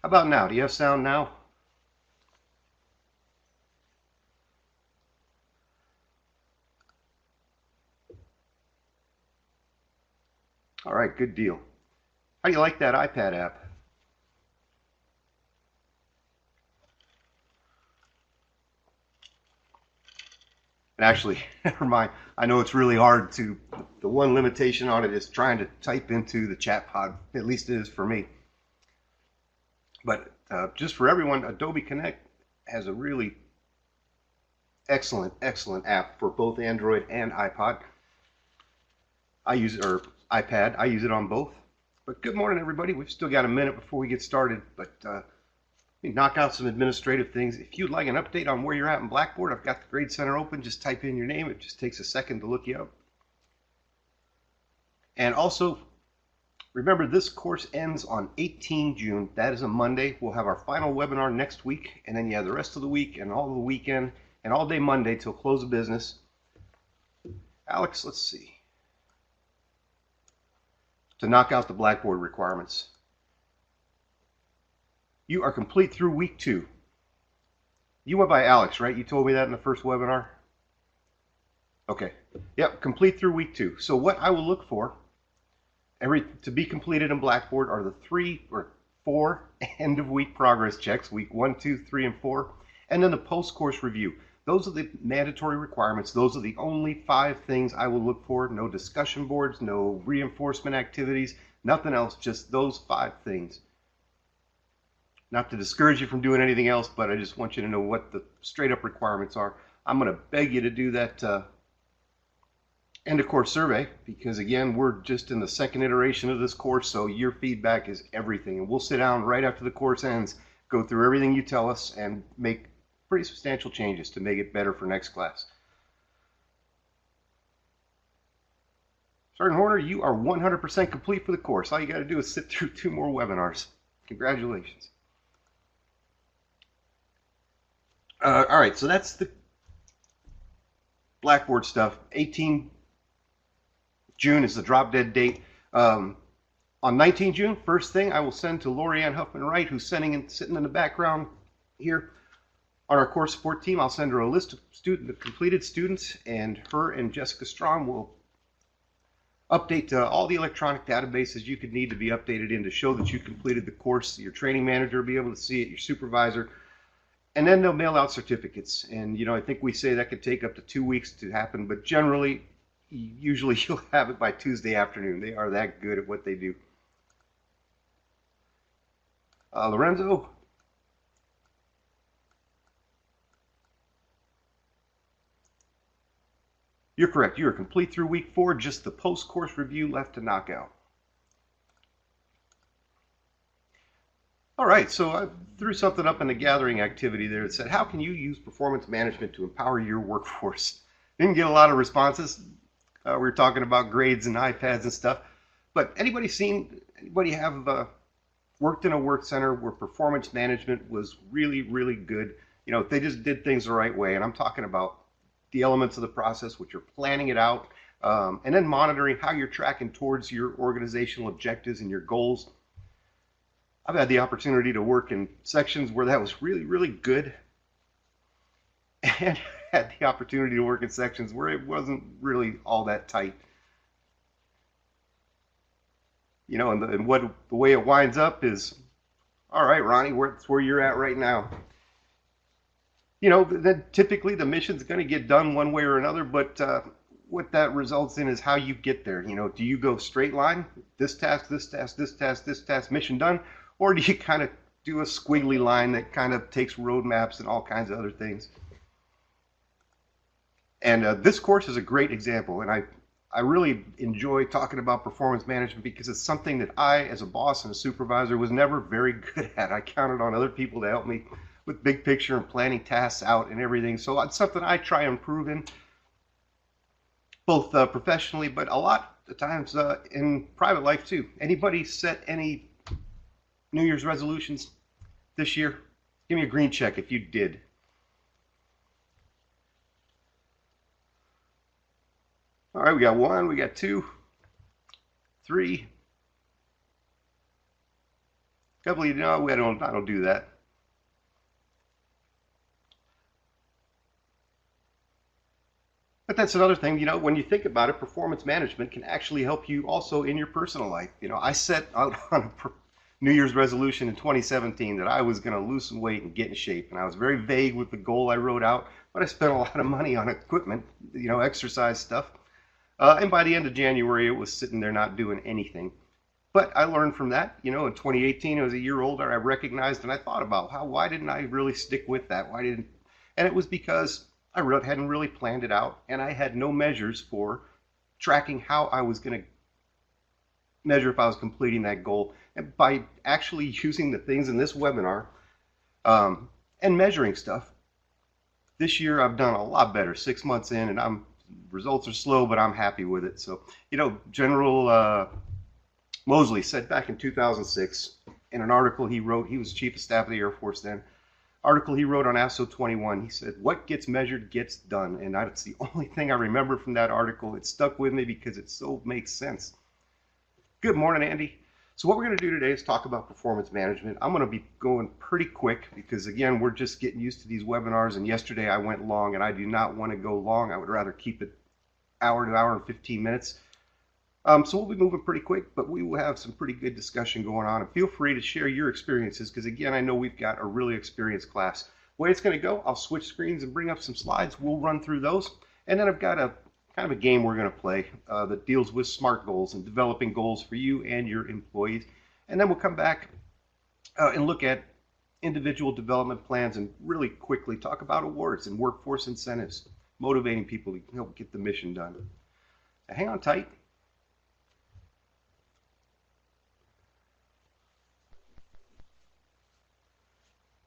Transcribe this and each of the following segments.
How about now? Do you have sound now? All right, good deal. How do you like that iPad app? And actually, never mind. I know it's really hard to, the one limitation on it is trying to type into the chat pod. At least it is for me. But just for everyone, Adobe Connect has a really excellent app for both Android and iPod. I use it, or iPad. I use it on both. But good morning, everybody. We've still got a minute before we get started, but let me knock out some administrative things. If you'd like an update on where you're at in Blackboard, I've got the Grade Center open. Just type in your name. It just takes a second to look you up. And also, remember, this course ends on 18 June. That is a Monday. We'll have our final webinar next week, and then you have the rest of the week and all of the weekend and all day Monday till close of business. Alex, let's see. To knock out the Blackboard requirements. You are complete through week 2. You went by Alex, right? You told me that in the first webinar? Okay. Yep, complete through week 2. So what I will look for to be completed in Blackboard are the 3 or 4 end of week progress checks, week 1, 2, 3, and 4, and then the post-course review. Those are the mandatory requirements. Those are the only 5 things I will look for. No discussion boards, no reinforcement activities, nothing else, just those 5 things. Not to discourage you from doing anything else, but I just want you to know what the straight up requirements are. I'm going to beg you to do that end of course survey, because again, we're just in the second iteration of this course, so your feedback is everything. And we'll sit down right after the course ends, go through everything you tell us, and make pretty substantial changes to make it better for next class. Sergeant Horner, you are 100% complete for the course. All you got to do is sit through 2 more webinars. Congratulations. All right, so that's the Blackboard stuff. 18 June is the drop dead date. On 19 June, first thing I will send to Lori Ann Huffman-Wright, who's sitting in the background here on our course support team. I'll send her a list of completed students, and her and Jessica Strom will update all the electronic databases you could need to be updated in to show that you completed the course. Your training manager will be able to see it, your supervisor, and then they'll mail out certificates. And you know, I think we say that could take up to 2 weeks to happen, but generally, usually you'll have it by Tuesday afternoon. They are that good at what they do. Lorenzo? You're correct. You are complete through week 4, just the post-course review left to knock out. All right, so I threw something up in the gathering activity there that said, how can you use performance management to empower your workforce? Didn't get a lot of responses. We were talking about grades and iPads and stuff. But anybody have worked in a work center where performance management was really, really good? You know, they just did things the right way. And I'm talking about the elements of the process, which are planning it out, and then monitoring how you're tracking towards your organizational objectives and your goals. I've had the opportunity to work in sections where that was really, really good, and had the opportunity to work in sections where it wasn't really all that tight. You know, and the way it winds up is, all right, Ronnie, that's where you're at right now. You know, then typically the mission's going to get done one way or another, but what that results in is how you get there. You know, do you go straight line, this task, this task, this task, this task, mission done? Or do you kind of do a squiggly line that kind of takes roadmaps and all kinds of other things? And this course is a great example, and I really enjoy talking about performance management because it's something that I, as a boss and a supervisor, was never very good at. I counted on other people to help me with big picture and planning tasks out and everything. So it's something I try and improve in, both professionally, but a lot of times in private life too. Anybody set any New Year's resolutions this year? Give me a green check if you did. All right, we got 1, we got 2, 3, A couple of you know, I don't do that. But that's another thing, when you think about it, performance management can actually help you also in your personal life. I set out on a New Year's resolution in 2017 that I was going to lose some weight and get in shape. And I was very vague with the goal I wrote out, but I spent a lot of money on equipment, exercise stuff. And by the end of January, it was sitting there not doing anything. But I learned from that. In 2018, I was a year older. I recognized and I thought about why didn't I really stick with that? And it was because I hadn't really planned it out, and I had no measures for tracking how I was going to measure if I was completing that goal. And by actually using the things in this webinar and measuring stuff, this year I've done a lot better. 6 months in, and results are slow, but I'm happy with it. So, General Mosley said back in 2006 in an article he wrote, he was Chief of Staff of the Air Force then, article he wrote on ASO 21, he said, what gets measured gets done. And that's the only thing I remember from that article. It stuck with me because it so makes sense. Good morning, Andy. So what we're going to do today is talk about performance management. I'm going to be going pretty quick because, again, we're just getting used to these webinars. And yesterday I went long, and I do not want to go long. I would rather keep it hour to hour and 15 minutes. So we'll be moving pretty quick, but we will have some pretty good discussion going on. And feel free to share your experiences because, again, I know we've got a really experienced class. The way it's going to go, I'll switch screens and bring up some slides. We'll run through those. And then I've got a kind of a game we're going to play that deals with SMART goals and developing goals for you and your employees. And then we'll come back and look at individual development plans and really quickly talk about awards and workforce incentives, motivating people to help get the mission done. Now, hang on tight.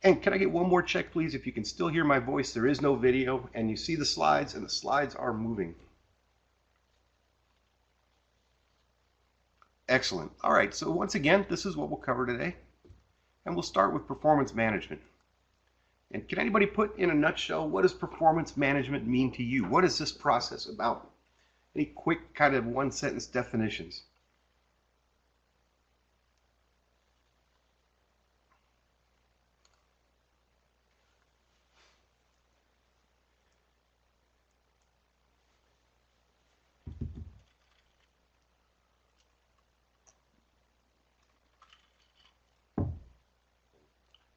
And can I get one more check, please? If you can still hear my voice, there is no video, and you see the slides, and the slides are moving. Excellent. All right, so once again, this is what we'll cover today. And we'll start with performance management. And can anybody put in a nutshell, what does performance management mean to you? What is this process about? Any quick kind of one-sentence definitions?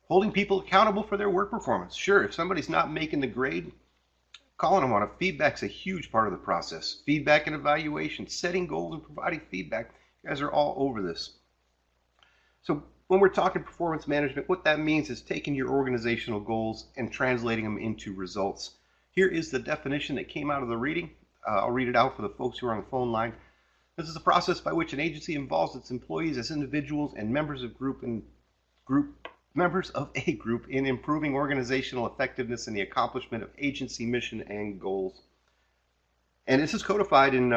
Holding people accountable for their work performance. Sure, if somebody's not making the grade, calling them on it. Feedback's a huge part of the process. Feedback and evaluation, setting goals and providing feedback. You guys are all over this. So when we're talking performance management, what that means is taking your organizational goals and translating them into results. Here is the definition that came out of the reading. I'll read it out for the folks who are on the phone line. This is a process by which an agency involves its employees as individuals and members of a group in improving organizational effectiveness and the accomplishment of agency mission and goals. And this is codified in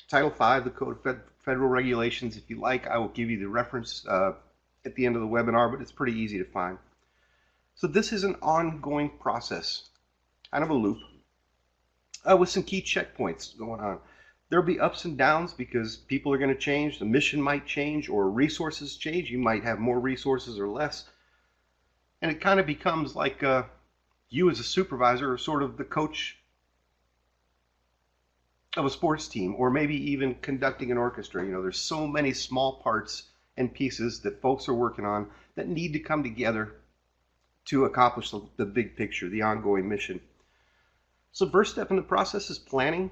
Title V, the Code of Federal Regulations. If you like, I will give you the reference at the end of the webinar, but it's pretty easy to find. So this is an ongoing process, kind of a loop, with some key checkpoints going on. There'll be ups and downs because people are going to change, the mission might change, or resources change. You might have more resources or less. And it kind of becomes like you as a supervisor are sort of the coach of a sports team, or maybe even conducting an orchestra. There's so many small parts and pieces that folks are working on that need to come together to accomplish the big picture, the ongoing mission. So the first step in the process is planning.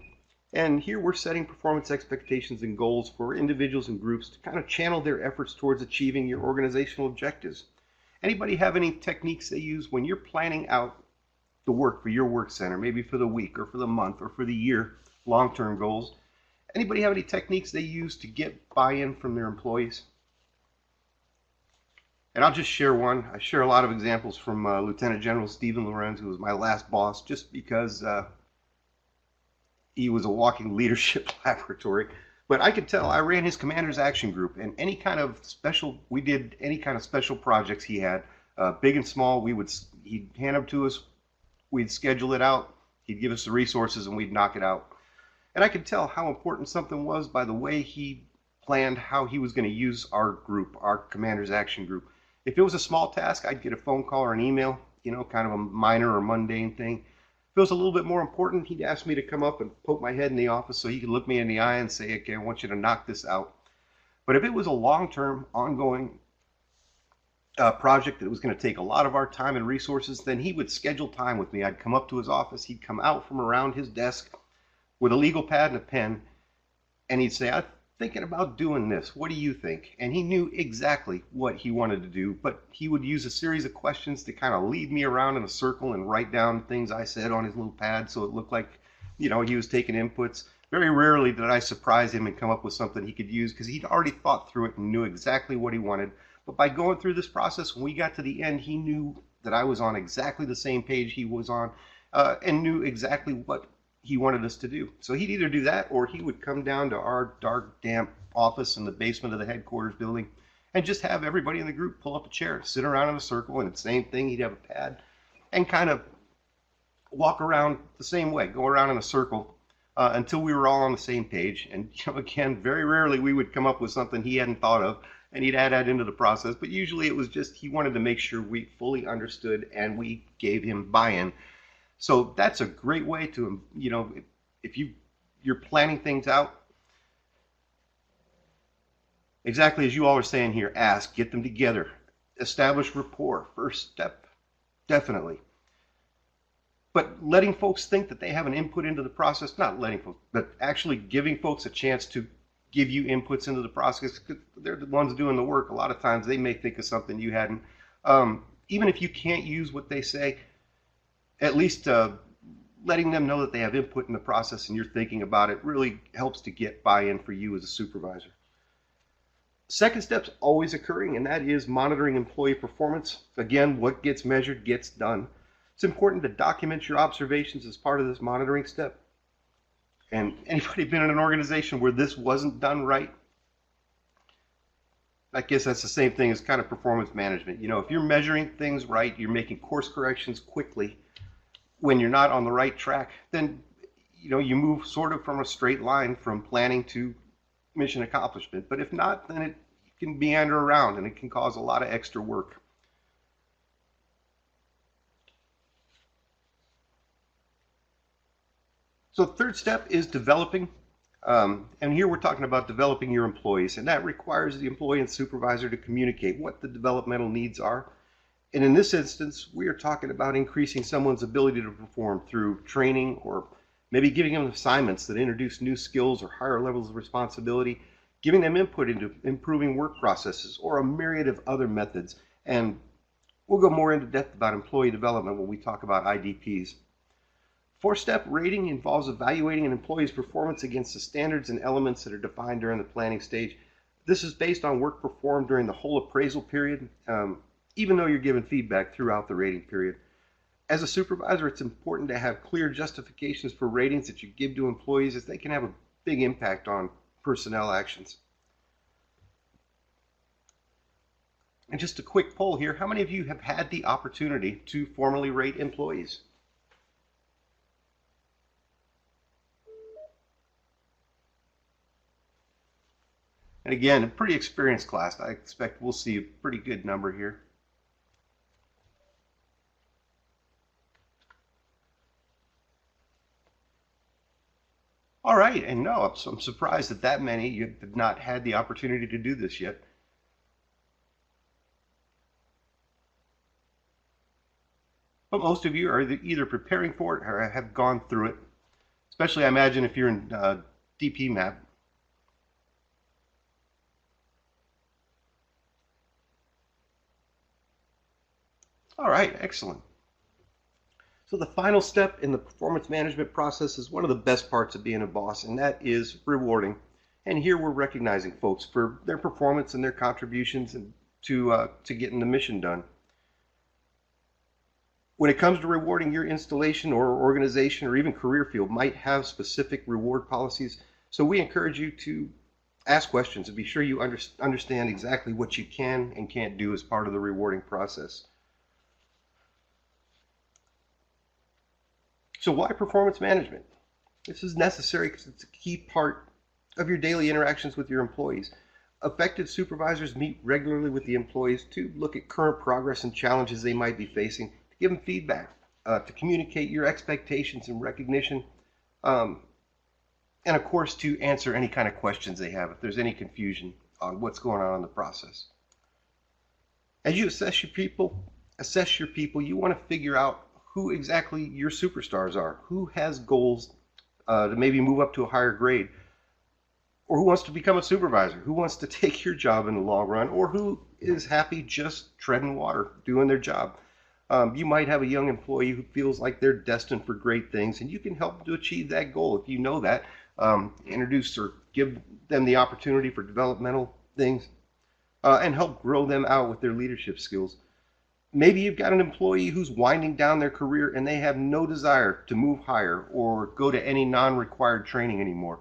And here we're setting performance expectations and goals for individuals and groups to kind of channel their efforts towards achieving your organizational objectives. Anybody have any techniques they use when you're planning out the work for your work center, maybe for the week or for the month or for the year, long-term goals? Anybody have any techniques they use to get buy-in from their employees? And I'll just share one. I share a lot of examples from Lieutenant General Stephen Lorenz, who was my last boss, just because he was a walking leadership laboratory. But I could tell, I ran his commander's action group, and we did any kind of special projects he had, big and small. He'd hand them to us, we'd schedule it out, he'd give us the resources, and we'd knock it out. And I could tell how important something was by the way he planned how he was going to use our group, our commander's action group. If it was a small task, I'd get a phone call or an email, kind of a minor or mundane thing. If it was a little bit more important, he'd ask me to come up and poke my head in the office so he could look me in the eye and say, okay, I want you to knock this out. But if it was a long-term, ongoing project that was going to take a lot of our time and resources, then he would schedule time with me. I'd come up to his office. He'd come out from around his desk with a legal pad and a pen, and he'd say, I'm thinking about doing this. What do you think? And he knew exactly what he wanted to do, but he would use a series of questions to kind of lead me around in a circle and write down things I said on his little pad so it looked like, he was taking inputs. Very rarely did I surprise him and come up with something he could use because he'd already thought through it and knew exactly what he wanted. But by going through this process, when we got to the end, he knew that I was on exactly the same page he was on and knew exactly what he wanted us to do. So he'd either do that or he would come down to our dark, damp office in the basement of the headquarters building and just have everybody in the group pull up a chair, sit around in a circle, and the same thing, he'd have a pad and kind of walk around the same way, go around in a circle until we were all on the same page. And again, very rarely we would come up with something he hadn't thought of and he'd add that into the process, but usually it was just he wanted to make sure we fully understood and we gave him buy-in. So that's a great way to, if you're planning things out, exactly as you all are saying here, ask, get them together, establish rapport, first step, definitely. But letting folks think that they have an input into the process, not letting folks, but actually giving folks a chance to give you inputs into the process, because they're the ones doing the work. A lot of times they may think of something you hadn't. Even if you can't use what they say, at least letting them know that they have input in the process and you're thinking about it really helps to get buy-in for you as a supervisor. Second step's always occurring, and that is monitoring employee performance. Again, what gets measured gets done. It's important to document your observations as part of this monitoring step. And anybody been in an organization where this wasn't done right? I guess that's the same thing as kind of performance management. If you're measuring things right, you're making course corrections quickly when you're not on the right track, then you move sort of from a straight line from planning to mission accomplishment. But if not, then it can meander around and it can cause a lot of extra work. So the third step is developing. And here we're talking about developing your employees, and that requires the employee and supervisor to communicate what the developmental needs are. And in this instance, we are talking about increasing someone's ability to perform through training, or maybe giving them assignments that introduce new skills or higher levels of responsibility, giving them input into improving work processes, or a myriad of other methods. And we'll go more into depth about employee development when we talk about IDPs. Four-step rating involves evaluating an employee's performance against the standards and elements that are defined during the planning stage. This is based on work performed during the whole appraisal period, even though you're given feedback throughout the rating period. As a supervisor, it's important to have clear justifications for ratings that you give to employees, as they can have a big impact on personnel actions. And just a quick poll here, how many of you have had the opportunity to formally rate employees? And again, a pretty experienced class. I expect we'll see a pretty good number here. All right, and no, I'm surprised that many you have not had the opportunity to do this yet. But most of you are either preparing for it or have gone through it, especially I imagine if you're in DP map. All right, excellent. So the final step in the performance management process is one of the best parts of being a boss, and that is rewarding. And here we're recognizing folks for their performance and their contributions and to getting the mission done. When it comes to rewarding, your installation or organization or even career field might have specific reward policies. So we encourage you to ask questions and be sure you understand exactly what you can and can't do as part of the rewarding process. So why performance management? This is necessary because it's a key part of your daily interactions with your employees. Effective supervisors meet regularly with the employees to look at current progress and challenges they might be facing, to give them feedback, to communicate your expectations and recognition, and of course to answer any kind of questions they have if there's any confusion on what's going on in the process. As you assess your people, you want to figure out who exactly your superstars are, who has goals to maybe move up to a higher grade, or who wants to become a supervisor, who wants to take your job in the long run, or who is happy just treading water, doing their job. You might have a young employee who feels like they're destined for great things, and you can help them to achieve that goal. If you know that, introduce or give them the opportunity for developmental things, and help grow them out with their leadership skills. Maybe you've got an employee who's winding down their career and they have no desire to move higher or go to any non-required training anymore.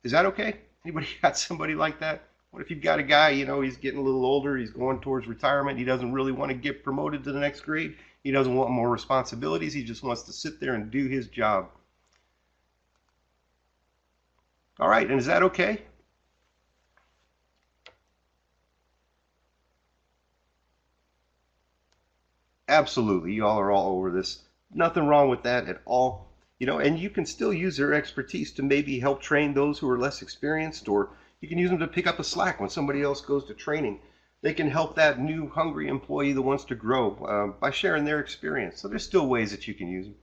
Is that okay? Anybody got somebody like that? What if you've got a guy, he's getting a little older, he's going towards retirement, he doesn't really want to get promoted to the next grade, he doesn't want more responsibilities, he just wants to sit there and do his job. All right, and is that okay? Absolutely, you all are all over this. Nothing wrong with that at all. And you can still use their expertise to maybe help train those who are less experienced, or you can use them to pick up a slack when somebody else goes to training. They can help that new hungry employee that wants to grow by sharing their experience. So there's still ways that you can use them.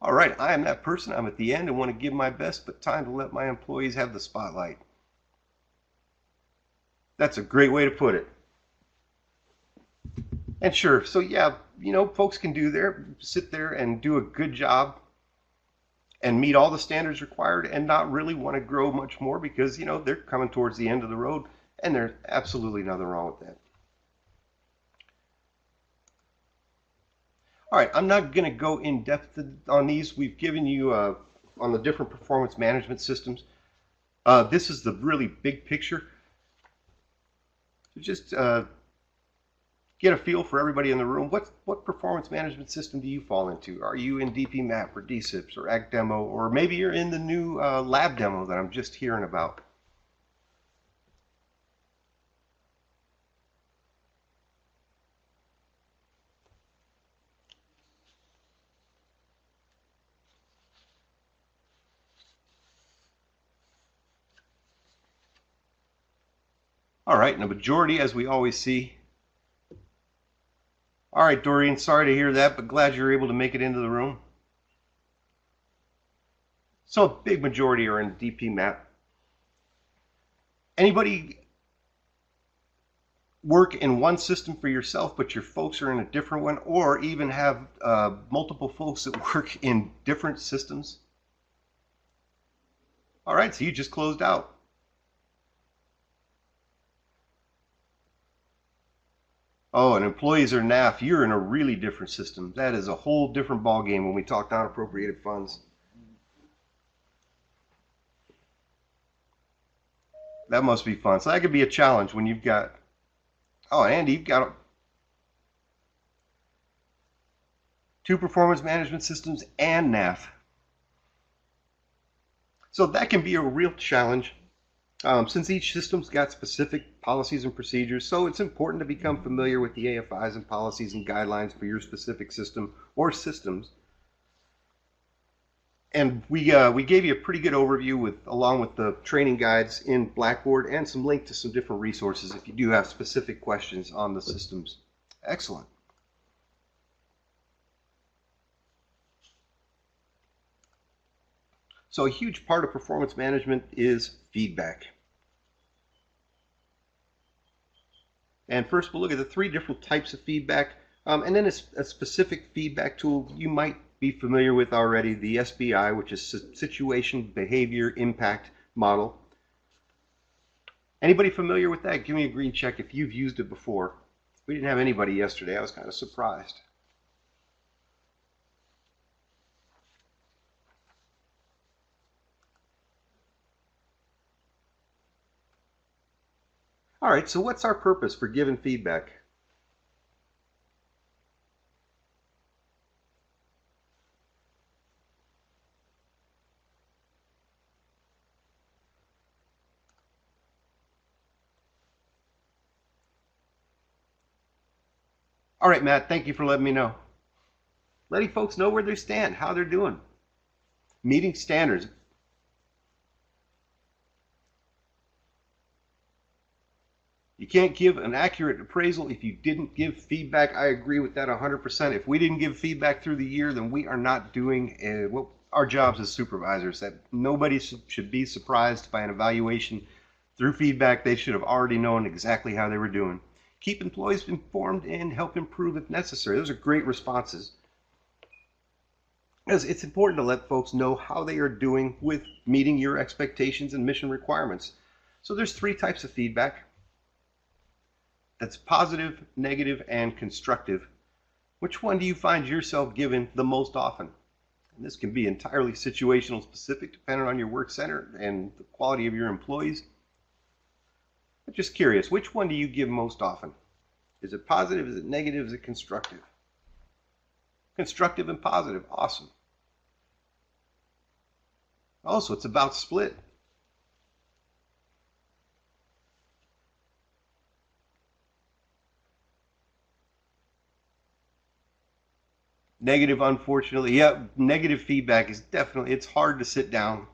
All right, I am that person. I'm at the end and want to give my best, but time to let my employees have the spotlight. That's a great way to put it. And sure, so yeah, folks can sit there and do a good job and meet all the standards required and not really want to grow much more because, they're coming towards the end of the road, and there's absolutely nothing wrong with that. All right, I'm not going to go in depth on these. We've given you on the different performance management systems. This is the really big picture. Just get a feel for everybody in the room. What performance management system do you fall into? Are you in DPMAP or DSIPS or ACDemo, or maybe you're in the new lab demo that I'm just hearing about? All right, and the majority, as we always see. All right, Dorian, sorry to hear that, but glad you're able to make it into the room. So a big majority are in DPMAP. Anybody work in one system for yourself, but your folks are in a different one, or even have multiple folks that work in different systems? All right, so you just closed out. Oh, and employees are NAF. You're in a really different system. That is a whole different ballgame when we talk non-appropriated funds. That must be fun. So that could be a challenge when you've got, oh, Andy, you've got 2 performance management systems and NAF. So that can be a real challenge. Since each system's got specific policies and procedures, so it's important to become familiar with the AFIs and policies and guidelines for your specific system or systems. And we gave you a pretty good overview along with the training guides in Blackboard and some link to some different resources if you do have specific questions on the systems. Excellent. So a huge part of performance management is feedback. And first we'll look at the 3 different types of feedback, and then a specific feedback tool you might be familiar with already, the SBI, which is Situation, Behavior, Impact Model. Anybody familiar with that? Give me a green check if you've used it before. We didn't have anybody yesterday. I was kind of surprised. All right, so what's our purpose for giving feedback? All right, Matt, thank you for letting me know. Letting folks know where they stand, how they're doing. Meeting standards. You can't give an accurate appraisal if you didn't give feedback. I agree with that 100%. If we didn't give feedback through the year, then we are not doing what our jobs as supervisors. That nobody should be surprised by an evaluation through feedback. They should have already known exactly how they were doing. Keep employees informed and help improve if necessary. Those are great responses. Because it's important to let folks know how they are doing with meeting your expectations and mission requirements. So there's 3 types of feedback. That's positive, negative, and constructive. Which one do you find yourself given the most often? And this can be entirely situational specific, depending on your work center and the quality of your employees. But just curious, which one do you give most often? Is it positive? Is it negative? Is it constructive? Constructive and positive. Awesome. Also, it's about split. Negative, unfortunately. Yeah, negative feedback is definitely, it's hard to sit down.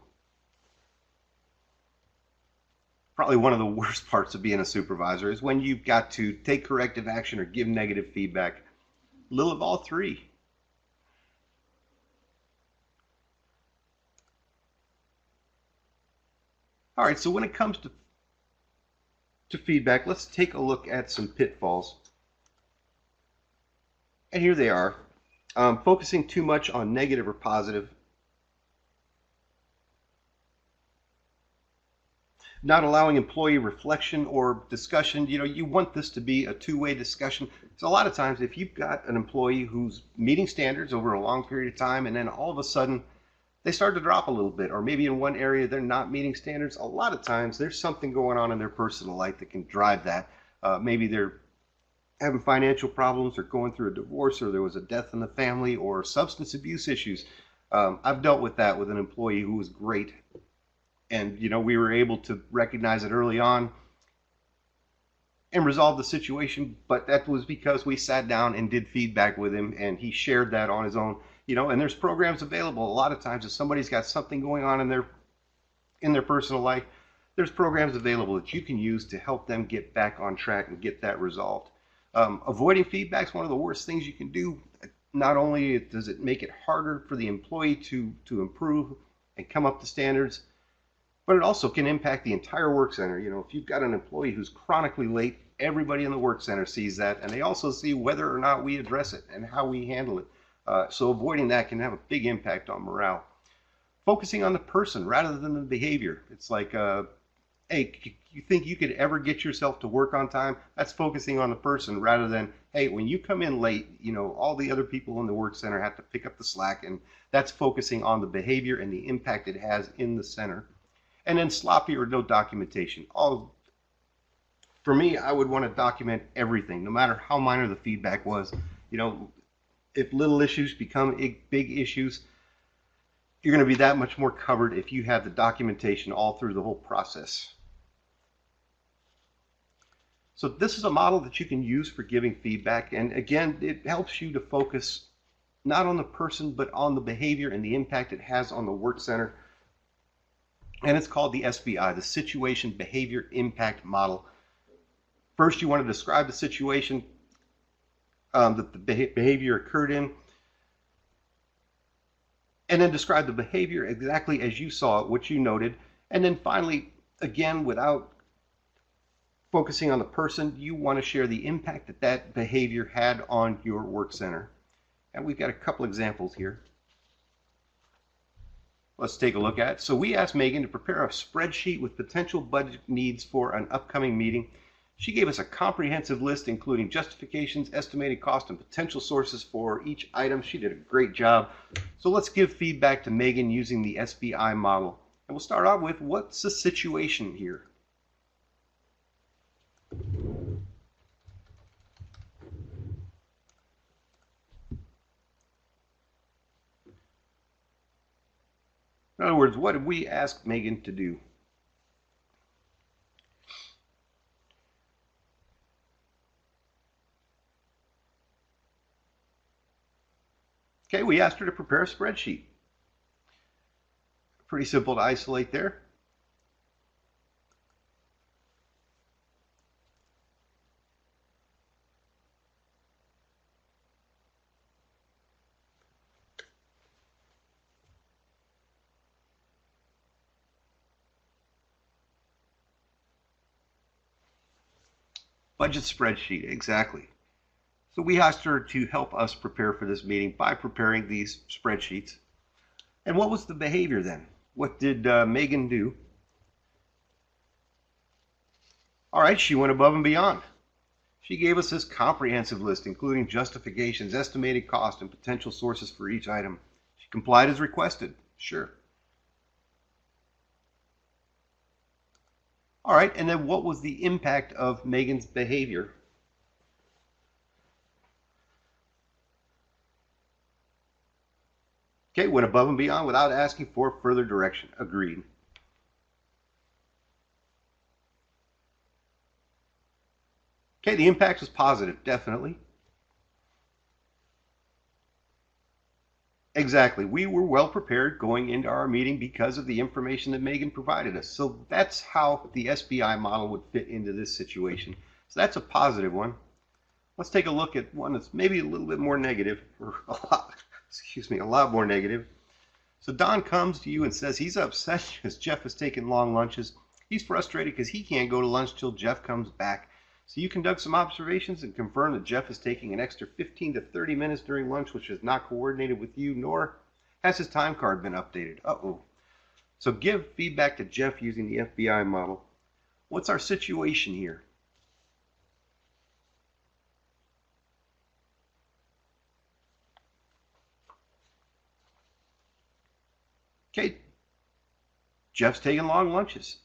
Probably one of the worst parts of being a supervisor is when you've got to take corrective action or give negative feedback. A little of all 3. All right, so when it comes to feedback, let's take a look at some pitfalls. And here they are. Focusing too much on negative or positive. Not allowing employee reflection or discussion. You know, you want this to be a two-way discussion. So a lot of times if you've got an employee who's meeting standards over a long period of time and then all of a sudden they start to drop a little bit, or maybe in one area they're not meeting standards, a lot of times there's something going on in their personal life that can drive that. Maybe they're having financial problems, or going through a divorce, or there was a death in the family, or substance abuse issues. I've dealt with that with an employee who was great. And, you know, we were able to recognize it early on and resolve the situation. But that was because we sat down and did feedback with him, and he shared that on his own. You know, and there's programs available. A lot of times if somebody's got something going on in their personal life, there's programs available that you can use to help them get back on track and get that resolved. Avoiding feedback is one of the worst things you can do. Not only does it make it harder for the employee to improve and come up to standards, but it also can impact the entire work center. You know, if you've got an employee who's chronically late, everybody in the work center sees that, and they also see whether or not we address it and how we handle it. So avoiding that can have a big impact on morale. Focusing on the person rather than the behavior. It's like, hey, you think you could ever get yourself to work on time? That's focusing on the person rather than, hey, when you come in late, you know, all the other people in the work center have to pick up the slack, and that's focusing on the behavior and the impact it has in the center. And then sloppy or no documentation. For me, I would want to document everything, no matter how minor the feedback was. You know, if little issues become big issues, you're going to be that much more covered if you have the documentation all through the whole process. So this is a model that you can use for giving feedback. And again, it helps you to focus not on the person, but on the behavior and the impact it has on the work center. And it's called the SBI, the Situation Behavior Impact Model. First, you want to describe the situation that the behavior occurred in, and then describe the behavior exactly as you saw it, what you noted. And then finally, again, without focusing on the person, you want to share the impact that that behavior had on your work center. And we've got a couple examples here. Let's take a look at it. So we asked Megan to prepare a spreadsheet with potential budget needs for an upcoming meeting. She gave us a comprehensive list including justifications, estimated cost, and potential sources for each item. She did a great job. So let's give feedback to Megan using the SBI model. And we'll start out with, what's the situation here? In other words, what did we ask Megan to do? Okay, we asked her to prepare a spreadsheet. Pretty simple to isolate there. Budget spreadsheet, exactly. So we asked her to help us prepare for this meeting by preparing these spreadsheets. And what was the behavior then? What did Megan do? All right, she went above and beyond. She gave us this comprehensive list, including justifications, estimated cost, and potential sources for each item. She complied as requested. Sure. All right, and then what was the impact of Megan's behavior? Okay, went above and beyond without asking for further direction. Agreed. Okay, the impact was positive, definitely. Exactly. We were well prepared going into our meeting because of the information that Megan provided us. So that's how the SBI model would fit into this situation. So that's a positive one. Let's take a look at one that's maybe a little bit more negative, or a lot more negative. So Don comes to you and says he's upset because Jeff is taking long lunches. He's frustrated because he can't go to lunch till Jeff comes back. So you conduct some observations and confirm that Jeff is taking an extra 15 to 30 minutes during lunch, which is not coordinated with you, nor has his time card been updated. Uh-oh. So give feedback to Jeff using the FBI model. What's our situation here? Okay, Jeff's taking long lunches.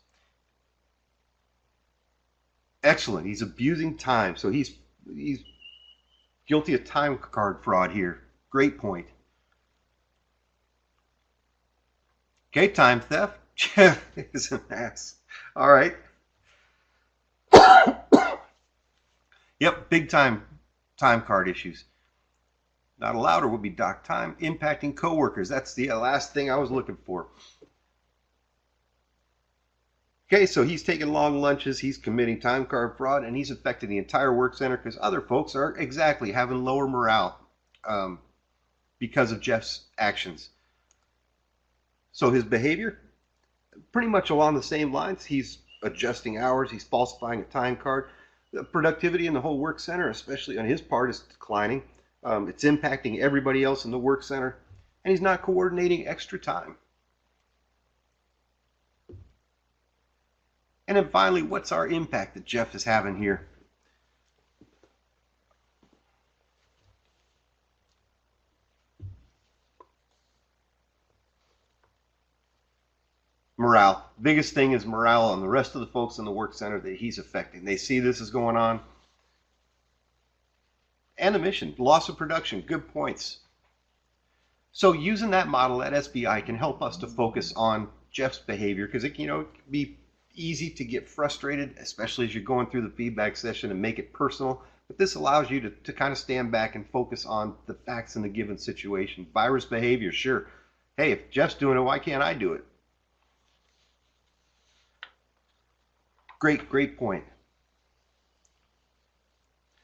Excellent. He's abusing time. So he's guilty of time card fraud here. Great point. Okay, time theft. Jeff is an ass. All right. Yep, big time card issues. Not allowed or would be docked time. Impacting coworkers. That's the last thing I was looking for. Okay, so he's taking long lunches, he's committing time card fraud, and he's affecting the entire work center because other folks are exactly having lower morale because of Jeff's actions. So his behavior, pretty much along the same lines. He's adjusting hours, he's falsifying a time card. The productivity in the whole work center, especially on his part, is declining. It's impacting everybody else in the work center, and he's not coordinating extra time. And then finally, what's our impact that Jeff is having here? Morale. Biggest thing is morale on the rest of the folks in the work center that he's affecting. They see this is going on. And the mission, loss of production, good points. So using that model at SBI can help us to focus on Jeff's behavior because it can be easy to get frustrated, especially as you're going through the feedback session and make it personal. But this allows you to kind of stand back and focus on the facts in the given situation. Virus behavior, sure. Hey, if Jeff's doing it, why can't I do it? Great point.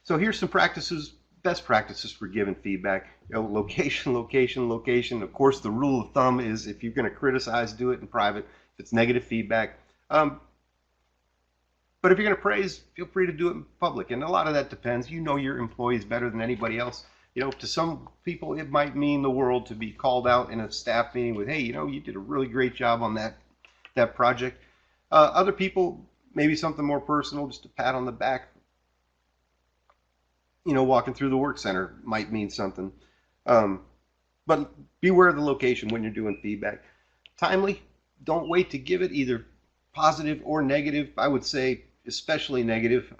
So here's some practices, best practices for giving feedback. Location. Of course, the rule of thumb is if you're going to criticize, do it in private. If it's negative feedback. But if you're going to praise, feel free to do it in public. And a lot of that depends. You know your employees better than anybody else. To some people, it might mean the world to be called out in a staff meeting with, hey, you did a really great job on that project. Other people, maybe something more personal, just a pat on the back. Walking through the work center might mean something. But beware of the location when you're doing feedback. Timely, don't wait to give it either positive or negative. I would say especially negative.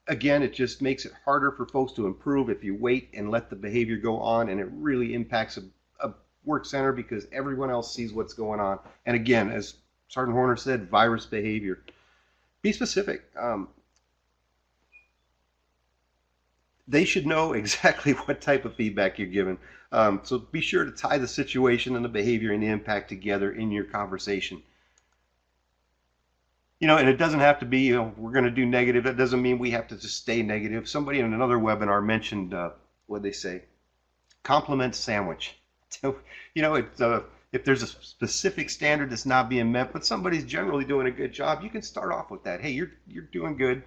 Again, it just makes it harder for folks to improve if you wait and let the behavior go on, and it really impacts a work center because everyone else sees what's going on. And again, as Sergeant Horner said, virus behavior. Be specific. they should know exactly what type of feedback you're giving. So be sure to tie the situation and the behavior and the impact together in your conversation. And it doesn't have to be, we're going to do negative. That doesn't mean we have to just stay negative. Somebody in another webinar mentioned, what they say, compliment sandwich. If there's a specific standard that's not being met, but somebody's generally doing a good job, you can start off with that. Hey, you're doing good.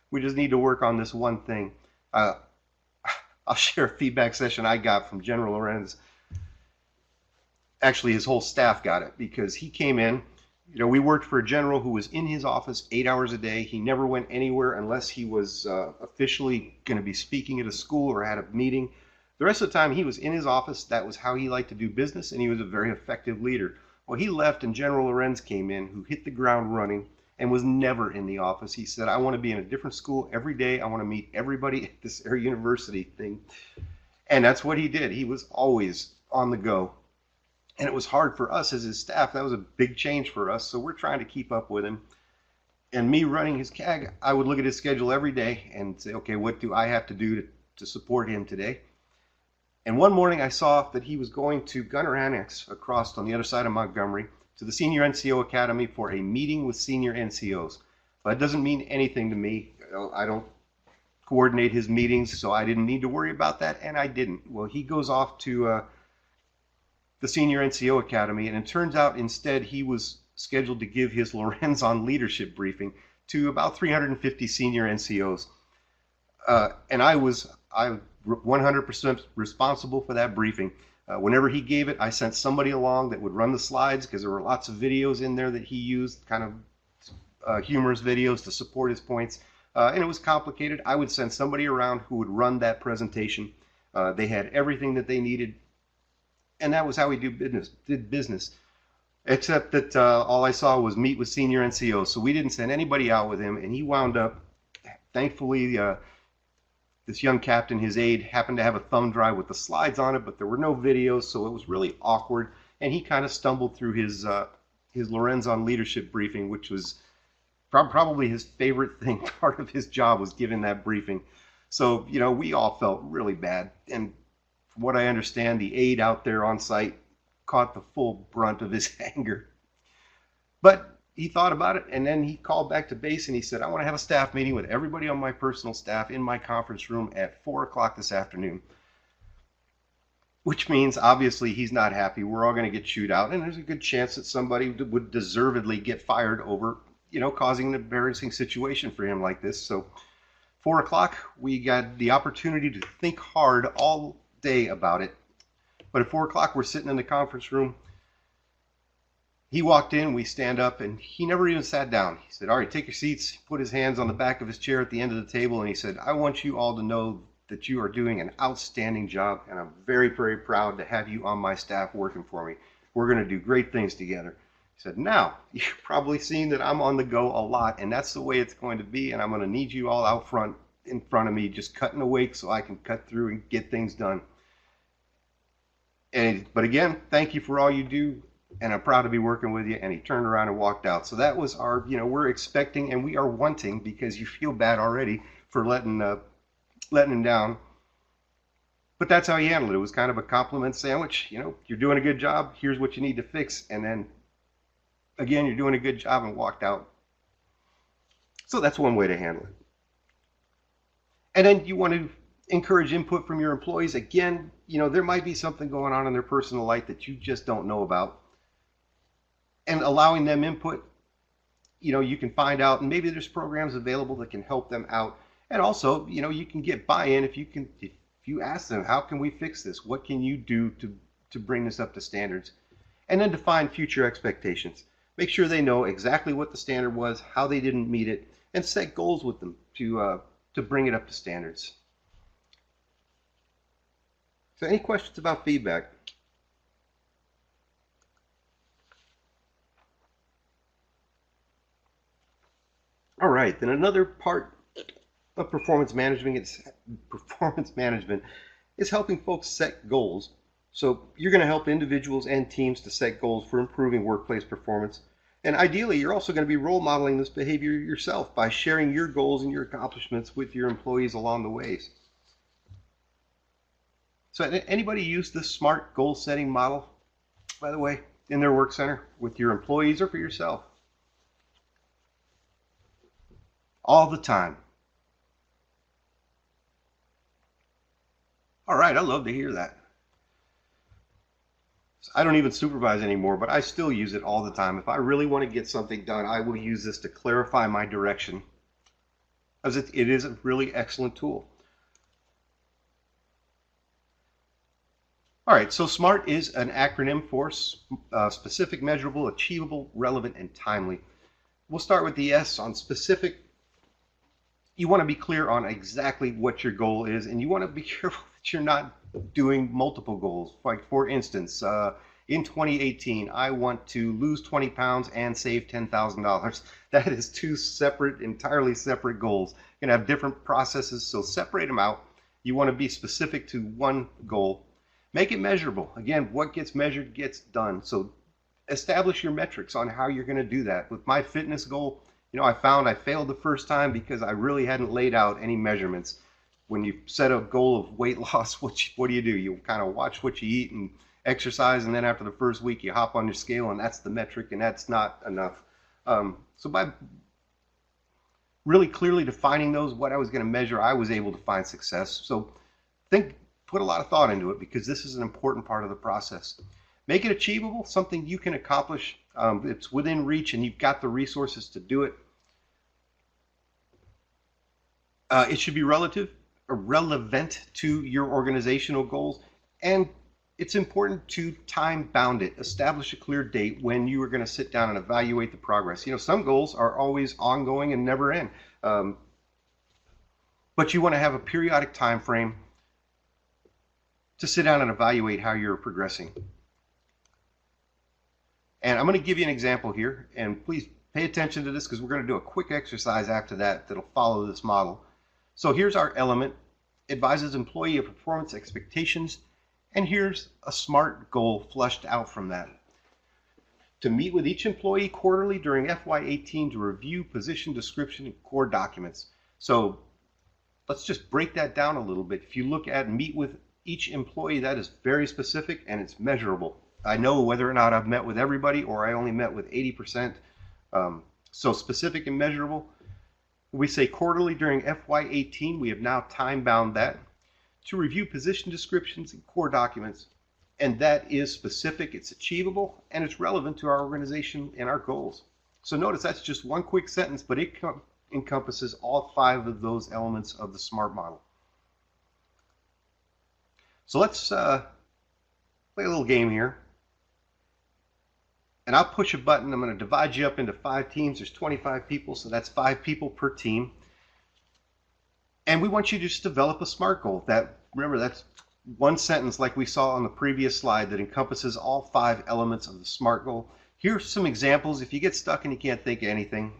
We just need to work on this one thing. I'll share a feedback session I got from General Lorenz. Actually, his whole staff got it because he came in. We worked for a general who was in his office 8 hours a day. He never went anywhere unless he was officially going to be speaking at a school or at a meeting. The rest of the time he was in his office. That was how he liked to do business, and he was a very effective leader. Well, he left and General Lorenz came in, who hit the ground running and was never in the office. He said, I want to be in a different school every day. I want to meet everybody at this Air University thing. And that's what he did. He was always on the go. And it was hard for us as his staff. That was a big change for us. So we're trying to keep up with him. And me running his CAG, I would look at his schedule every day and say, okay, what do I have to do to support him today? And one morning I saw that he was going to Gunner Annex across on the other side of Montgomery to the Senior NCO Academy for a meeting with senior NCOs. But that doesn't mean anything to me. I don't coordinate his meetings, so I didn't need to worry about that, and I didn't. Well, he goes off to the Senior NCO Academy, and it turns out instead he was scheduled to give his Lorenz on leadership briefing to about 350 senior NCOs. And I'm 100% responsible for that briefing. Whenever he gave it, I sent somebody along that would run the slides because there were lots of videos in there that he used, kind of humorous videos to support his points. And it was complicated. I would send somebody around who would run that presentation. They had everything that they needed. And that was how we did business. Except that all I saw was meet with senior NCOs. So we didn't send anybody out with him. And he wound up, thankfully, this young captain, his aide, happened to have a thumb drive with the slides on it, but there were no videos, so it was really awkward. And he kind of stumbled through his Lorenz on leadership briefing, which was probably his favorite thing. Part of his job was giving that briefing. So, we all felt really bad. And from what I understand, the aide out there on site caught the full brunt of his anger. But he thought about it, and then he called back to base and he said, I want to have a staff meeting with everybody on my personal staff in my conference room at 4 o'clock this afternoon. Which means, obviously, he's not happy. We're all going to get chewed out, and there's a good chance that somebody would deservedly get fired over, causing an embarrassing situation for him like this. So 4 o'clock, we got the opportunity to think hard all day about it. But at 4 o'clock, we're sitting in the conference room. He walked in, we stand up, and he never even sat down. He said, all right, take your seats. He put his hands on the back of his chair at the end of the table, and he said, I want you all to know that you are doing an outstanding job, and I'm very, very proud to have you on my staff working for me. We're going to do great things together. He said, now, you've probably seen that I'm on the go a lot, and that's the way it's going to be, and I'm going to need you all out front, in front of me, just cutting away so I can cut through and get things done. But again, thank you for all you do, and I'm proud to be working with you. And he turned around and walked out. So that was our, we're expecting and we are wanting, because you feel bad already for letting him down. But that's how he handled it. It was kind of a compliment sandwich. You're doing a good job. Here's what you need to fix. And then, again, you're doing a good job, and walked out. So that's one way to handle it. And then you want to encourage input from your employees. Again, there might be something going on in their personal life that you just don't know about. And allowing them input, you can find out, and maybe there's programs available that can help them out. And also, you can get buy-in if you ask them, how can we fix this? What can you do to bring this up to standards? And then define future expectations. Make sure they know exactly what the standard was, how they didn't meet it, and set goals with them to bring it up to standards. So any questions about feedback? All right, then another part of performance management is helping folks set goals. So you're going to help individuals and teams to set goals for improving workplace performance. And ideally, you're also going to be role modeling this behavior yourself by sharing your goals and your accomplishments with your employees along the ways. So anybody use this SMART goal setting model, by the way, in their work center with your employees or for yourself? All the time. All right, I love to hear that. I don't even supervise anymore, but I still use it all the time. If I really want to get something done, I will use this to clarify my direction, as it is a really excellent tool. All right, so SMART is an acronym for specific, measurable, achievable, relevant, and timely. We'll start with the S on specific. You want to be clear on exactly what your goal is, and you want to be careful that you're not doing multiple goals. Like, for instance, in 2018, I want to lose 20 pounds and save $10,000. That is two separate, entirely separate goals. You're going to have different processes, so separate them out. You want to be specific to one goal. Make it measurable. Again, what gets measured gets done. So establish your metrics on how you're going to do that. With my fitness goal, I found I failed the first time because I really hadn't laid out any measurements. When you set a goal of weight loss, what do? You kind of watch what you eat and exercise, and then after the first week, you hop on your scale, and that's the metric, and that's not enough. So by really clearly defining those, what I was going to measure, I was able to find success. So put a lot of thought into it, because this is an important part of the process. Make it achievable, something you can accomplish. It's within reach, and you've got the resources to do it. It should be relevant to your organizational goals, and it's important to time bound it. Establish a clear date when you are going to sit down and evaluate the progress. Some goals are always ongoing and never end, but you want to have a periodic time frame to sit down and evaluate how you're progressing. And I'm going to give you an example here, and please pay attention to this, because we're going to do a quick exercise after that'll follow this model. So here's our element: advises employee of performance expectations, and here's a SMART goal flushed out from that. To meet with each employee quarterly during FY18 to review position description and core documents. So let's just break that down a little bit. If you look at meet with each employee, that is very specific and it's measurable. I know whether or not I've met with everybody or I only met with 80%. So specific and measurable. We say quarterly during FY18. We have now time bound that to review position descriptions and core documents. And that is specific, it's achievable, and it's relevant to our organization and our goals. So notice that's just one quick sentence, but it encompasses all 5 of those elements of the SMART model. So let's play a little game here. And I'll push a button. I'm going to divide you up into 5 teams. There's 25 people, so that's 5 people per team. And we want you to just develop a SMART goal. Remember, that's one sentence like we saw on the previous slide that encompasses all 5 elements of the SMART goal. Here's some examples. If you get stuck and you can't think of anything,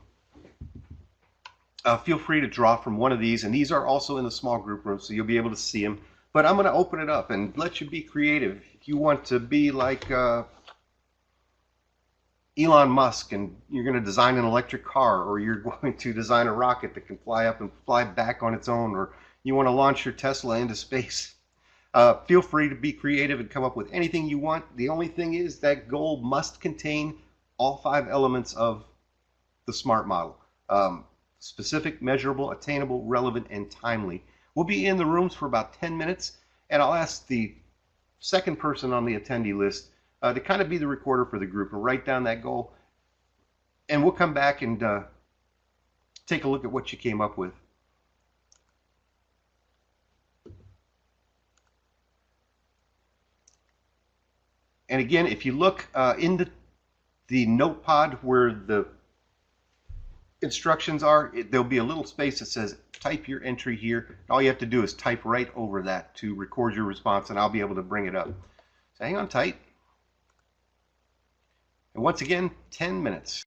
feel free to draw from one of these. And these are also in the small group room, so you'll be able to see them. But I'm going to open it up and let you be creative. If you want to be like Elon Musk and you're going to design an electric car, or you're going to design a rocket that can fly up and fly back on its own, or you want to launch your Tesla into space, feel free to be creative and come up with anything you want. The only thing is that goal must contain all 5 elements of the SMART model: specific, measurable, attainable, relevant, and timely. We'll be in the rooms for about 10 minutes, and I'll ask the second person on the attendee list to kind of be the recorder for the group and write down that goal. And we'll come back and take a look at what you came up with. And again, if you look in the notepad where the instructions are, there'll be a little space that says type your entry here. All you have to do is type right over that to record your response, and I'll be able to bring it up. So hang on tight. And once again, 10 minutes.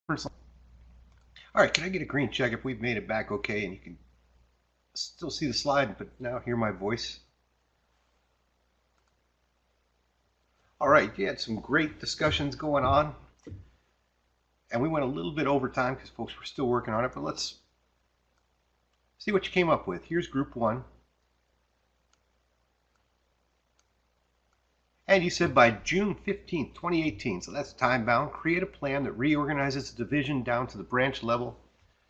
All right, can I get a green check if we've made it back okay and you can still see the slide but now hear my voice? All right, you had some great discussions going on, and we went a little bit over time because folks were still working on it, but let's see what you came up with. Here's group 1. And you said by June 15th, 2018, so that's time bound, create a plan that reorganizes the division down to the branch level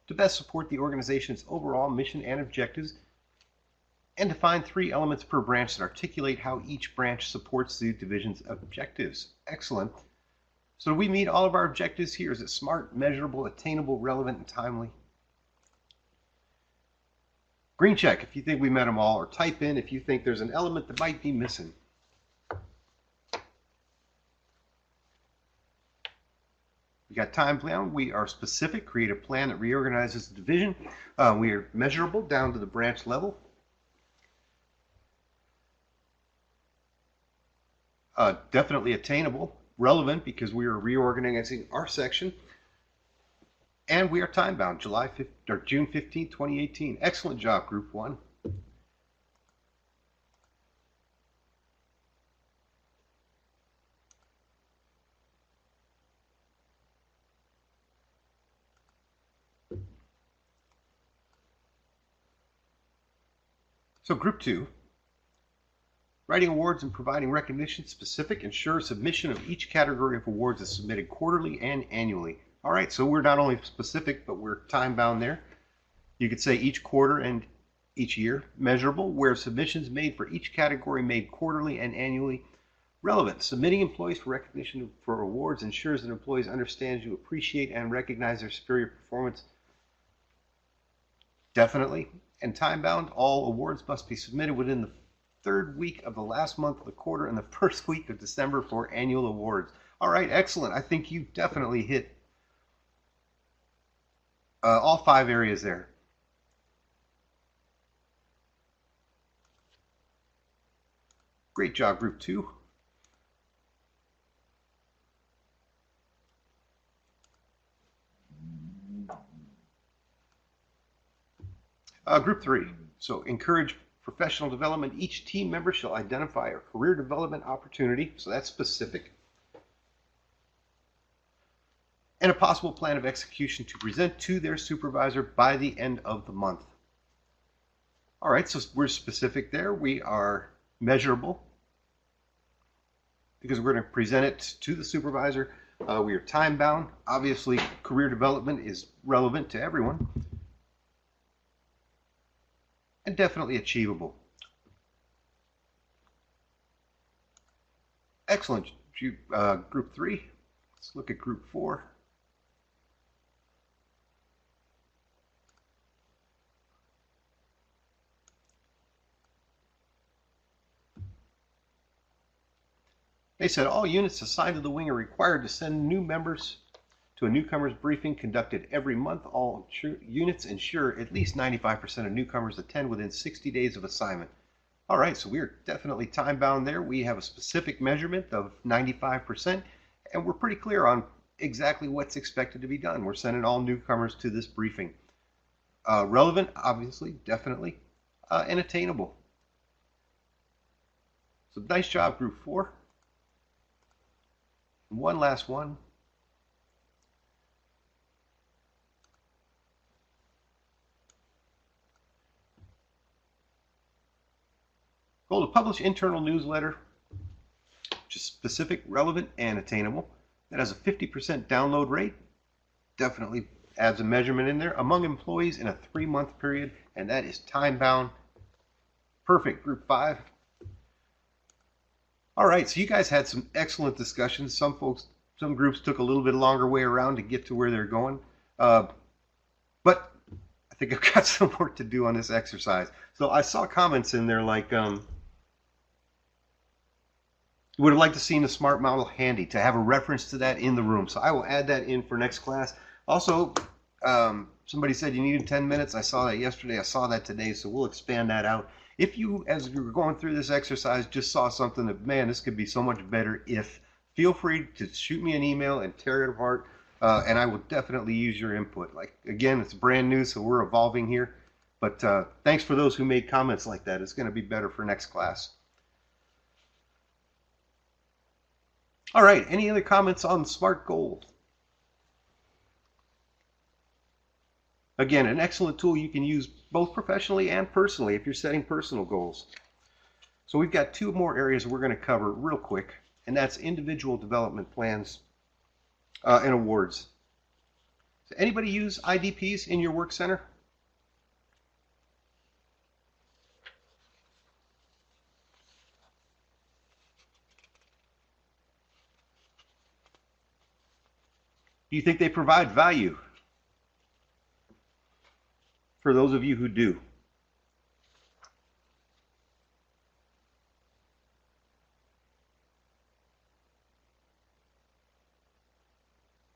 to best support the organization's overall mission and objectives, and define 3 elements per branch that articulate how each branch supports the division's objectives. Excellent. So do we meet all of our objectives here? Is it smart, measurable, attainable, relevant, and timely? Green check if you think we met them all, or type in if you think there's an element that might be missing. We got time plan. We are specific. Create a plan that reorganizes the division. We are measurable down to the branch level. Definitely attainable. Relevant because we are reorganizing our section. And we are time bound, June 15, 2018. Excellent job, Group 1. So Group 2, writing awards and providing recognition specific, ensure submission of each category of awards is submitted quarterly and annually. All right, so we're not only specific, but we're time bound there. You could say each quarter and each year. Measurable, where submissions made for each category made quarterly and annually. Relevant, submitting employees for recognition for awards ensures that employees understand you appreciate and recognize their superior performance. Definitely. And time bound, all awards must be submitted within the 3rd week of the last month of the quarter and the 1st week of December for annual awards. All right, excellent. I think you definitely hit all 5 areas there. Great job, Group 2. Group 3, so encourage professional development. Each team member shall identify a career development opportunity, so that's specific, and a possible plan of execution to present to their supervisor by the end of the month. All right, so we're specific there. We are measurable because we're going to present it to the supervisor. We are time bound. Obviously, career development is relevant to everyone. And definitely achievable. Excellent, Group 3. Let's look at Group 4. They said all units assigned to the wing are required to send new members to a newcomers briefing conducted every month. All units ensure at least 95% of newcomers attend within 60 days of assignment. All right, so we're definitely time bound there. We have a specific measurement of 95%, and we're pretty clear on exactly what's expected to be done. We're sending all newcomers to this briefing. Relevant, obviously, definitely, and attainable. So nice job, Group 4. One last one. Goal to publish internal newsletter, which is specific, relevant, and attainable. That has a 50% download rate. Definitely adds a measurement in there. Among employees in a 3-month period, and that is time bound. Perfect, Group 5. All right, so you guys had some excellent discussions. Some groups took a little bit longer way around to get to where they're going. But I think I've got some work to do on this exercise. So I saw comments in there like, would have liked to see the smart model handy, to have a reference to that in the room. So I will add that in for next class. Also, somebody said you needed 10 minutes. I saw that yesterday. I saw that today. So we'll expand that out. If you, as you were going through this exercise, just saw something that, man, this could be so much better if, feel free to shoot me an email and tear it apart. and I will definitely use your input. Like, again, it's brand new, so we're evolving here. But thanks for those who made comments like that. It's going to be better for next class. All right, any other comments on SMART goals? Again, an excellent tool you can use both professionally and personally if you're setting personal goals. So we've got two more areas we're going to cover real quick, and that's individual development plans and awards. So anybody use IDPs in your work center? Do you think they provide value? For those of you who do.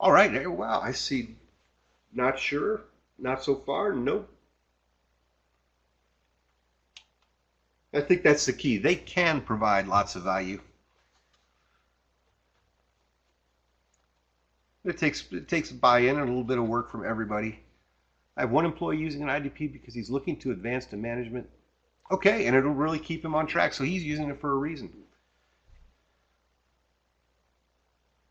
All right, wow, I see. Not sure, not so far, nope. I think that's the key. They can provide lots of value. It takes buy-in and a little bit of work from everybody. I have one employee using an IDP because he's looking to advance to management. Okay, and it'll really keep him on track, so he's using it for a reason.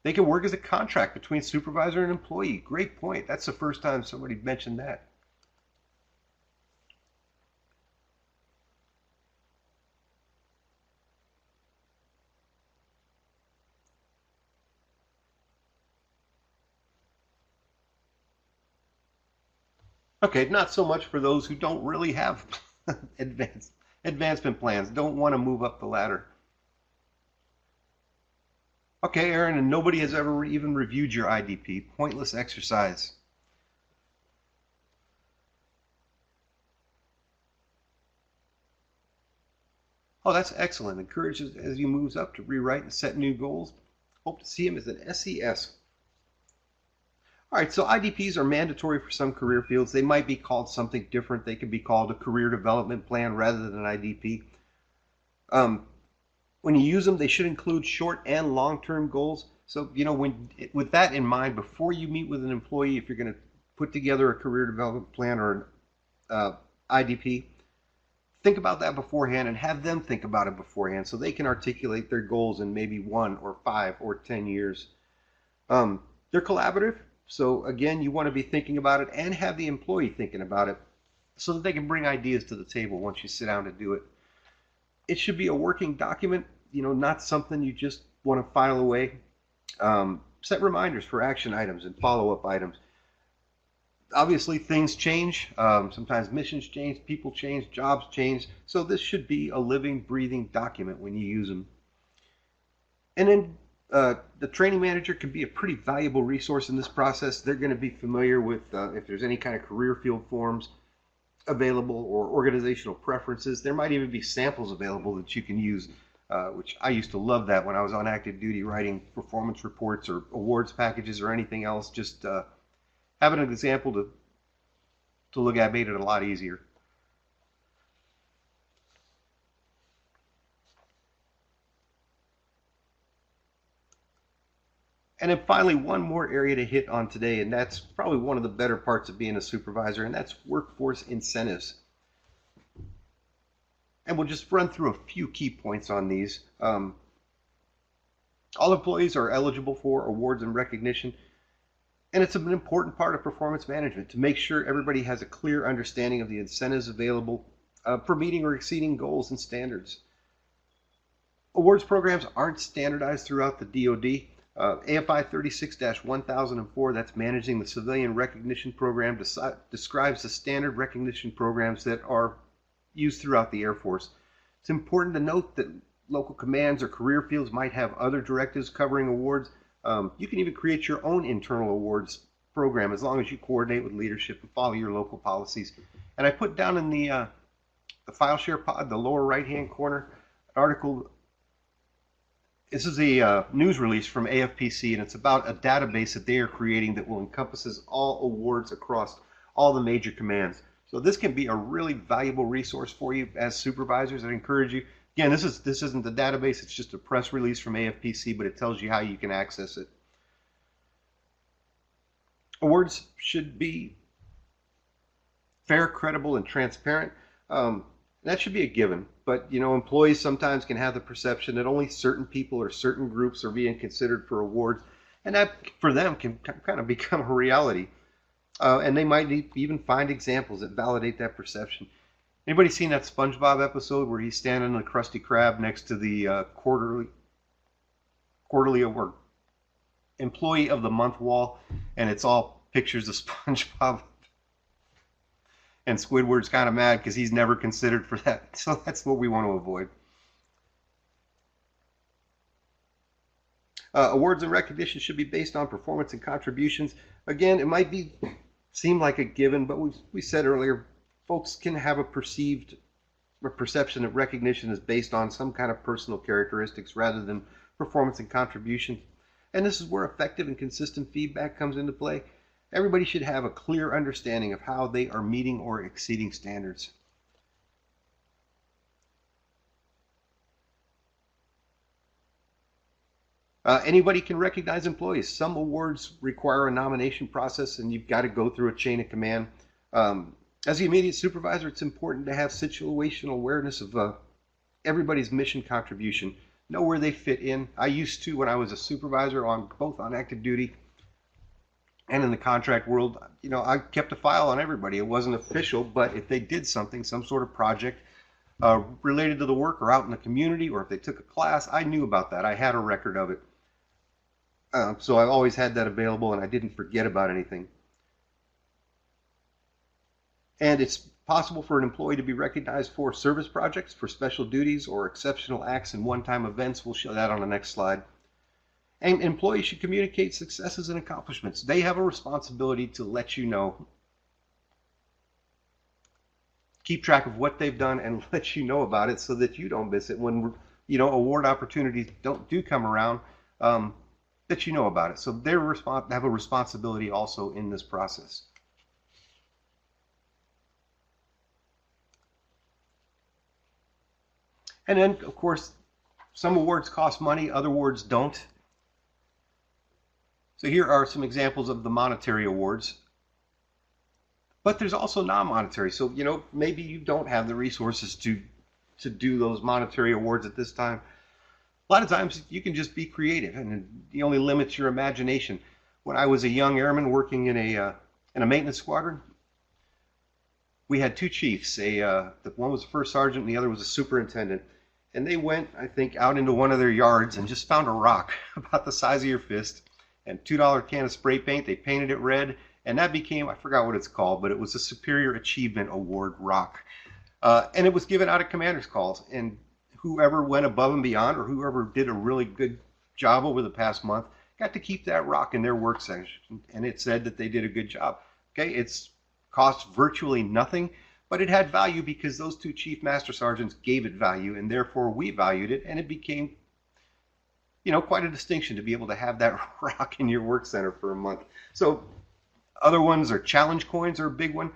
They can work as a contract between supervisor and employee. Great point. That's the first time somebody mentioned that. Okay, not so much for those who don't really have advancement plans, don't want to move up the ladder. Okay, Aaron, and nobody has ever even reviewed your IDP. Pointless exercise. Oh, that's excellent. Encourages as he moves up to rewrite and set new goals. Hope to see him as an SES. All right, so IDPs are mandatory for some career fields. They might be called something different. They could be called a career development plan rather than an IDP. When you use them, they should include short and long-term goals. So, you know, with that in mind, before you meet with an employee, if you're going to put together a career development plan or an IDP, think about that beforehand and have them think about it beforehand so they can articulate their goals in maybe 1 or 5 or 10 years. They're collaborative. So again, you want to be thinking about it and have the employee thinking about it so that they can bring ideas to the table once you sit down to do it. It should be a working document, you know, not something you just want to file away. Set reminders for action items and follow-up items. Obviously, things change. Sometimes missions change, people change, jobs change. So this should be a living, breathing document when you use them. And then the training manager can be a pretty valuable resource in this process. They're going to be familiar with if there's any kind of career field forms available or organizational preferences. There might even be samples available that you can use, which I used to love that when I was on active duty writing performance reports or awards packages or anything else. Just having an example to look at made it a lot easier. And then finally, one more area to hit on today, and that's probably one of the better parts of being a supervisor, and that's workforce incentives. And we'll just run through a few key points on these. All employees are eligible for awards and recognition, and it's an important part of performance management to make sure everybody has a clear understanding of the incentives available for meeting or exceeding goals and standards. Awards programs aren't standardized throughout the DoD. AFI 36-1004, that's managing the civilian recognition program, describes the standard recognition programs that are used throughout the Air Force. It's important to note that local commands or career fields might have other directives covering awards. You can even create your own internal awards program as long as you coordinate with leadership and follow your local policies. And I put down in the file share pod, the lower right-hand corner, an article. This is a news release from AFPC, and it's about a database that they are creating that will encompasses all awards across all the major commands. So this can be a really valuable resource for you as supervisors. I encourage you. Again, this isn't the database. It's just a press release from AFPC, but it tells you how you can access it. Awards should be fair, credible, and transparent. That should be a given. But employees sometimes can have the perception that only certain people or certain groups are being considered for awards, and that for them can kind of become a reality. And they might even find examples that validate that perception. Anybody seen that SpongeBob episode where he's standing on the Krusty Krab next to the quarterly award employee of the month wall, and it's all pictures of SpongeBob? And Squidward's kind of mad because he's never considered for that. So that's what we want to avoid. Awards and recognition should be based on performance and contributions. Again, it might seem like a given, but we said earlier, folks can have a perception that recognition is based on some kind of personal characteristics rather than performance and contributions. And this is where effective and consistent feedback comes into play. Everybody should have a clear understanding of how they are meeting or exceeding standards. Anybody can recognize employees. Some awards require a nomination process, and you've got to go through a chain of command. As the immediate supervisor, it's important to have situational awareness of everybody's mission contribution, know where they fit in. I used to, when I was a supervisor, both on active duty and in the contract world, I kept a file on everybody. It wasn't official, but if they did something, some sort of project related to the work or out in the community, or if they took a class, I knew about that. I had a record of it. So I always had that available, and I didn't forget about anything. And it's possible for an employee to be recognized for service projects, for special duties, or exceptional acts and one-time events. We'll show that on the next slide. And employees should communicate successes and accomplishments. They have a responsibility to let you know, keep track of what they've done and let you know about it so that you don't miss it when award opportunities do come around, that you know about it. So they have a responsibility also in this process. And then, of course, some awards cost money, other awards don't. So here are some examples of the monetary awards. But there's also non-monetary. So, maybe you don't have the resources to do those monetary awards at this time. A lot of times you can just be creative, and the only limits your imagination. When I was a young airman working in a maintenance squadron, we had two chiefs. One was a first sergeant and the other was a superintendent. And they went, I think, out into one of their yards and just found a rock about the size of your fist and $2 can of spray paint. They painted it red, and that became, I forgot what it's called, but it was a Superior Achievement Award rock. And it was given out at commander's calls. And whoever went above and beyond, or whoever did a really good job over the past month, got to keep that rock in their work session. And it said that they did a good job. Okay, it's cost virtually nothing, but it had value because those two chief master sergeants gave it value, and therefore we valued it, and it became quite a distinction to be able to have that rock in your work center for a month. So other ones are challenge coins, are a big one.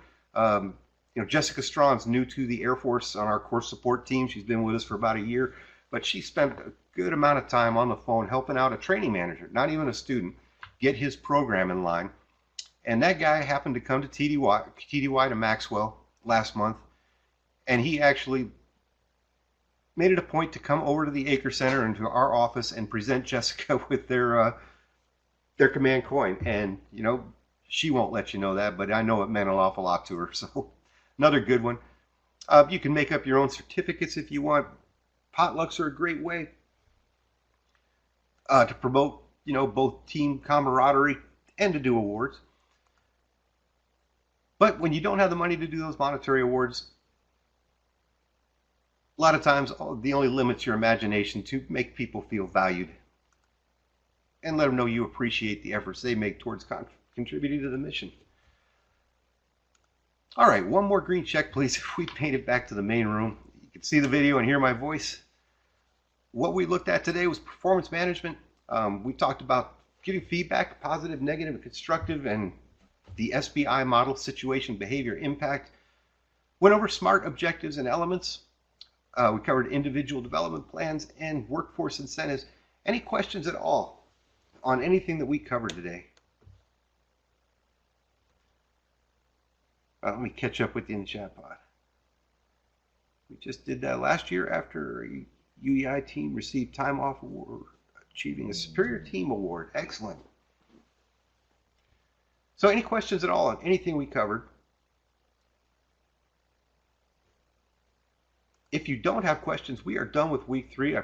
Jessica Strawn's new to the Air Force on our course support team. She's been with us for about a year, but she spent a good amount of time on the phone helping out a training manager, not even a student, get his program in line. And that guy happened to come to TDY to Maxwell last month, and he actually made it a point to come over to the Acre Center and to our office and present Jessica with their command coin. And she won't let you know that, but I know it meant an awful lot to her. So another good one. You can make up your own certificates if you want. Potlucks are a great way to promote both team camaraderie and to do awards. But when you don't have the money to do those monetary awards, a lot of times the only limits your imagination to make people feel valued and let them know you appreciate the efforts they make towards contributing to the mission. All right, one more green check, please. If we made it back to the main room, you can see the video and hear my voice. What we looked at today was performance management. We talked about giving feedback, positive, negative, and constructive, and the SBI model, situation, behavior, impact. Went over SMART objectives and elements. We covered individual development plans and workforce incentives. Any questions at all on anything that we covered today? Let me catch up with you in the chat pod. We just did that last year after a UEI team received time off award, achieving a superior team award. Excellent. So any questions at all on anything we covered? If you don't have questions, we are done with week 3. I